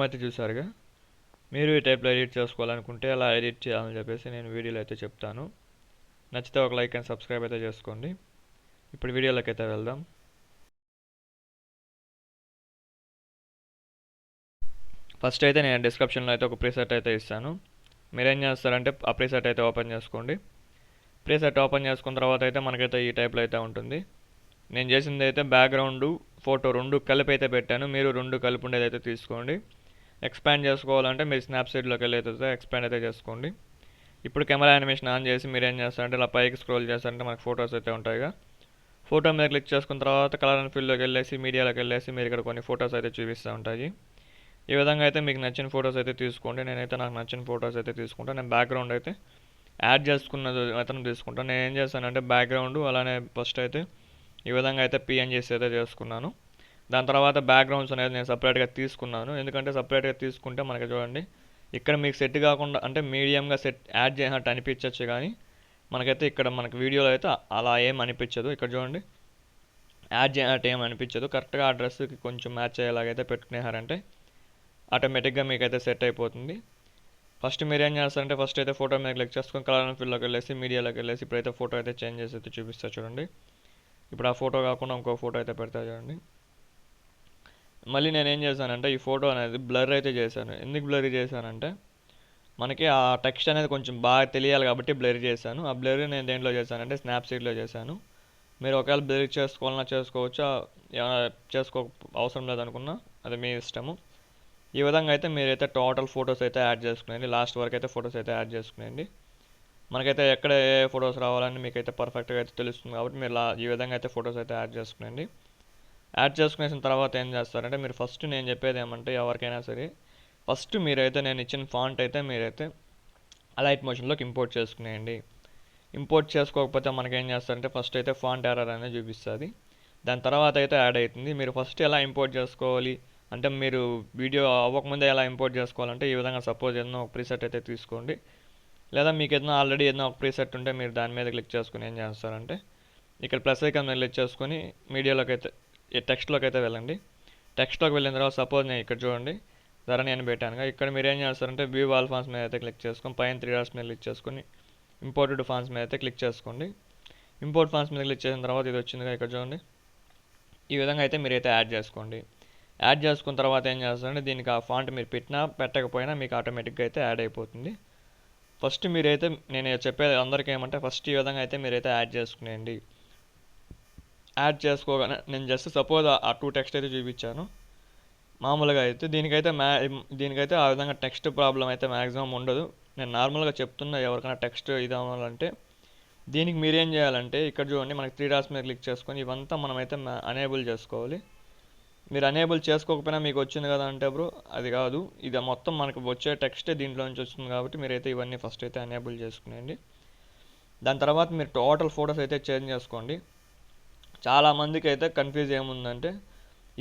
అయితే చూసారుగా. మీరు ఈ టైప్లో ఎడిట్ చేసుకోవాలనుకుంటే అలా ఎడిట్ చేయాలని చెప్పేసి నేను వీడియోలో అయితే చెప్తాను. నచ్చితే ఒక లైక్ అండ్ సబ్స్క్రైబ్ అయితే చేసుకోండి. ఇప్పుడు వీడియోలోకి అయితే వెళ్దాం. ఫస్ట్ అయితే నేను డిస్క్రిప్షన్లో అయితే ఒక ప్రీసెట్ అయితే ఇస్తాను. మీరేం చేస్తారంటే ఆ ప్రీసెట్ అయితే ఓపెన్ చేసుకోండి. ప్రీసెట్ ఓపెన్ చేసుకున్న తర్వాత అయితే మనకైతే ఈ టైప్లో అయితే ఉంటుంది. నేను చేసింది అయితే బ్యాక్గ్రౌండ్ ఫోటో రెండు కలిపి అయితే పెట్టాను. మీరు రెండు కలిపి ఉండేది అయితే తీసుకోండి. ఎక్స్పాండ్ చేసుకోవాలంటే మీరు స్నాప్సీడ్లోకి వెళ్ళి అయితే ఎక్స్పాండ్ అయితే చేసుకోండి. ఇప్పుడు కెమెరా యానిమేషన్ ఆన్ చేసి మీరు ఏం చేస్తారంటే ఇలా పైకి స్క్రోల్ చేస్తారంటే మనకు ఫొటోస్ అయితే ఉంటాయిగా. ఫోటో మీద క్లిక్ చేసుకున్న తర్వాత కలర్ అండ్ ఫీల్డ్లోకి వెళ్ళేసి మీడియాలోకి వెళ్ళేసి మీరు ఇక్కడ కొన్ని ఫొటోస్ అయితే చూపిస్తూ ఉంటాయి. ఈ విధంగా అయితే మీకు నచ్చిన ఫొటోస్ అయితే తీసుకోండి. నేనైతే నాకు నచ్చిన ఫొటోస్ అయితే తీసుకుంటాను. నేను బ్యాక్గ్రౌండ్ అయితే యాడ్ చేసుకున్నది అతను తీసుకుంటాను. నేను ఏం చేస్తానంటే బ్యాక్గ్రౌండ్ అలానే ఫస్ట్ అయితే ఈ విధంగా అయితే పిఎన్జీస్ అయితే చేసుకున్నాను. దాని తర్వాత బ్యాక్గ్రౌండ్స్ అనేది నేను సపరేట్గా తీసుకున్నాను. ఎందుకంటే సపరేట్గా తీసుకుంటే మనకి చూడండి ఇక్కడ మీకు సెట్ కాకుండా అంటే మీడియంగా సెట్ యాడ్ చేసినట్టు అనిపించవచ్చు, కానీ మనకైతే ఇక్కడ మనకి వీడియోలో అయితే అలా ఏం అనిపించదు. ఇక్కడ చూడండి యాడ్ చేయనట్టు ఏం అనిపించదు. కరెక్ట్గా ఆ డ్రెస్కి కొంచెం మ్యాచ్ అయ్యేలాగైతే పెట్టుకునేహారంటే ఆటోమేటిక్గా మీకైతే సెట్ అయిపోతుంది. ఫస్ట్ మీరు ఏం చేస్తారంటే ఫస్ట్ అయితే ఫోటో మీద క్లిక్ చేసుకొని కలర్ అండ్ ఫీల్డ్లోకి వెళ్ళేసి మీడియాలోకి వెళ్ళేసి ఇప్పుడైతే ఫోటో అయితే చేంజ్ చేసి అయితే చూపిస్తా చూడండి. ఇప్పుడు ఆ ఫోటో కాకుండా ఇంకో ఫోటో అయితే పెడతా చూడండి. మళ్ళీ నేను ఏం చేశానంటే ఈ ఫోటో అనేది బ్లర్ అయితే చేశాను. ఎందుకు బ్లర్ చేశానంటే మనకి ఆ టెక్స్ట్ అనేది కొంచెం బాగా తెలియాలి కాబట్టి బ్లర్ చేశాను. ఆ బ్లర్ నేను దేంట్లో చేశానంటే స్నాప్సీడ్లో చేశాను. మీరు ఒకవేళ బ్లర్ చేసుకోవాలన్నా చేసుకోవచ్చు, ఏమైనా చేసుకో అవసరం లేదనుకున్నా అది మీ ఇష్టము. ఈ విధంగా అయితే మీరైతే టోటల్ ఫొటోస్ అయితే యాడ్ చేసుకునేయండి. లాస్ట్ వరకు అయితే ఫొటోస్ అయితే యాడ్ చేసుకునేయండి. మనకైతే ఎక్కడ ఏ ఫొటోస్ రావాలని మీకైతే పర్ఫెక్ట్గా అయితే తెలుస్తుంది కాబట్టి మీరు ఈ విధంగా అయితే ఫొటోస్ అయితే యాడ్ చేసుకునేయండి. యాడ్ చేసుకునేసిన తర్వాత ఏం చేస్తారంటే మీరు ఫస్ట్ నేను చెప్పేది ఏమంటే ఎవరికైనా సరే ఫస్ట్ మీరైతే నేను ఇచ్చిన ఫాంట్ అయితే మీరైతే అలైట్ మోషన్లోకి ఇంపోర్ట్ చేసుకునేయండి. ఇంపోర్ట్ చేసుకోకపోతే మనకేం చేస్తారంటే ఫస్ట్ అయితే ఫాంట్ ఎర్రర్ అనేది చూపిస్తుంది. దాని తర్వాత అయితే యాడ్ అవుతుంది. మీరు ఫస్ట్ ఎలా ఇంపోర్ట్ చేసుకోవాలి అంటే మీరు వీడియో అవ్వకముందే ఎలా ఇంపోర్ట్ చేసుకోవాలంటే ఈ విధంగా సపోజ్ ఏదైనా ఒక ప్రీసెట్ అయితే తీసుకోండి. లేదా మీకు ఏదైనా ఆల్రెడీ ఏదైనా ఒక ప్రీసెట్ ఉంటే మీరు దాని మీద క్లిక్ చేసుకుని ఏం చేస్తారంటే ఇక్కడ ప్లస్ ఐకాన్ మీద క్లిక్ చేసుకొని మీడియాలోకి అయితే టెక్స్ట్లోకి అయితే వెళ్ళండి. టెక్స్ట్లోకి వెళ్ళిన తర్వాత సపోజ్ నేను ఇక్కడ చూడండి ధరని అని పెట్టానుగా. ఇక్కడ మీరు ఏం చేస్తారంటే వ్యూ ఆల్ ఫాంట్స్ మీద అయితే క్లిక్ చేసుకొని పైన 3 డాట్స్ మీద క్లిక్ చేసుకొని ఇంపోర్టెడ్ ఫాంట్స్ మీద అయితే క్లిక్ చేసుకోండి. ఇంపోర్ట్ ఫాంట్స్ మీద క్లిక్ చేసిన తర్వాత ఇది వచ్చిందిగా ఇక్కడ చూడండి. ఈ విధంగా అయితే మీరైతే యాడ్ చేసుకోండి. యాడ్ చేసుకున్న తర్వాత ఏం చేస్తారంటే దీనికి ఆ ఫాంట్ మీరు పెట్టినా పెట్టకపోయినా మీకు ఆటోమేటిక్గా అయితే యాడ్ అయిపోతుంది. ఫస్ట్ మీరైతే నేను చెప్పేది అందరికీ ఏమంటే ఫస్ట్ ఈ విధంగా అయితే మీరైతే యాడ్ చేసుకునేయండి. యాడ్ చేసుకోగానే నేను జస్ట్ సపోజ్ ఆ 2 టెక్స్ట్ అయితే చూపించాను. మామూలుగా అయితే దీనికైతే ఆ విధంగా టెక్స్ట్ ప్రాబ్లం అయితే మ్యాక్సిమం ఉండదు. నేను నార్మల్గా చెప్తున్నా ఎవరికైనా టెక్స్ట్ ఇది అవ్వాలంటే దీనికి మీరేం చేయాలంటే ఇక్కడ చూడండి మనకి 3 డాట్స్ మీద క్లిక్ చేసుకొని ఇవంతా మనమైతే అనేబుల్ చేసుకోవాలి. మీరు అనేబుల్ చేసుకోకపోయినా మీకు వచ్చింది కదా అంటే బ్రో అది కాదు, ఇది మొత్తం మనకు వచ్చే టెక్స్టే దీంట్లో నుంచి వస్తుంది కాబట్టి మీరైతే ఇవన్నీ ఫస్ట్ అయితే అనేబుల్ చేసుకునేయండి. దాని తర్వాత మీరు టోటల్ ఫొటోస్ అయితే చేంజ్ చేసుకోండి. చాలామందికి అయితే కన్ఫ్యూజ్ ఏముందంటే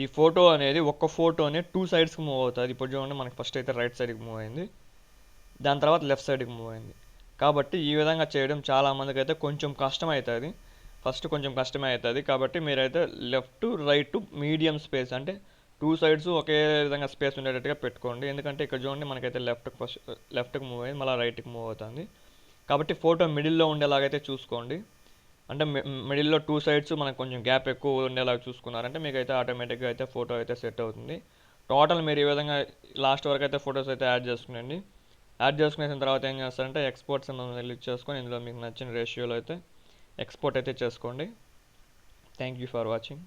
ఈ ఫోటో అనేది ఒక్క ఫోటోనే 2 సైడ్స్కి మూవ్ అవుతుంది. ఇప్పుడు చూడండి మనకి ఫస్ట్ అయితే రైట్ సైడ్కి మూవ్ అయింది, దాని తర్వాత లెఫ్ట్ సైడ్కి మూవ్ అయింది. కాబట్టి ఈ విధంగా చేయడం చాలామందికి అయితే కొంచెం కష్టం అవుతుంది. ఫస్ట్ కొంచెం కష్టమే అవుతుంది కాబట్టి మీరైతే లెఫ్ట్ రైట్ మీడియం స్పేస్ అంటే 2 సైడ్స్ ఒకే విధంగా స్పేస్ ఉండేటట్టుగా పెట్టుకోండి. ఎందుకంటే ఇక్కడ చూడండి మనకైతే లెఫ్ట్కి మూవ్ అయింది, మళ్ళీ రైట్కి మూవ్ అవుతుంది. కాబట్టి ఫోటో మిడిల్లో ఉండేలాగైతే చూసుకోండి. అంటే మిడిల్లో 2 సైడ్స్ మనకు కొంచెం గ్యాప్ ఎక్కువ ఉండేలాగా చూసుకున్నారంటే మీకైతే ఆటోమేటిక్గా అయితే ఫోటో అయితే సెట్ అవుతుంది. టోటల్ మీరు ఈ విధంగా లాస్ట్ వరకు అయితే ఫొటోస్ అయితే యాడ్ చేసుకునేయండి. యాడ్ చేసుకునేసిన తర్వాత ఏం చేస్తారంటే ఎక్స్పోర్ట్స్ క్లిక్ చేసుకొని ఇందులో మీకు నచ్చిన రేషియోలో అయితే ఎక్స్పోర్ట్ అయితే చేసుకోండి. Thank you for watching.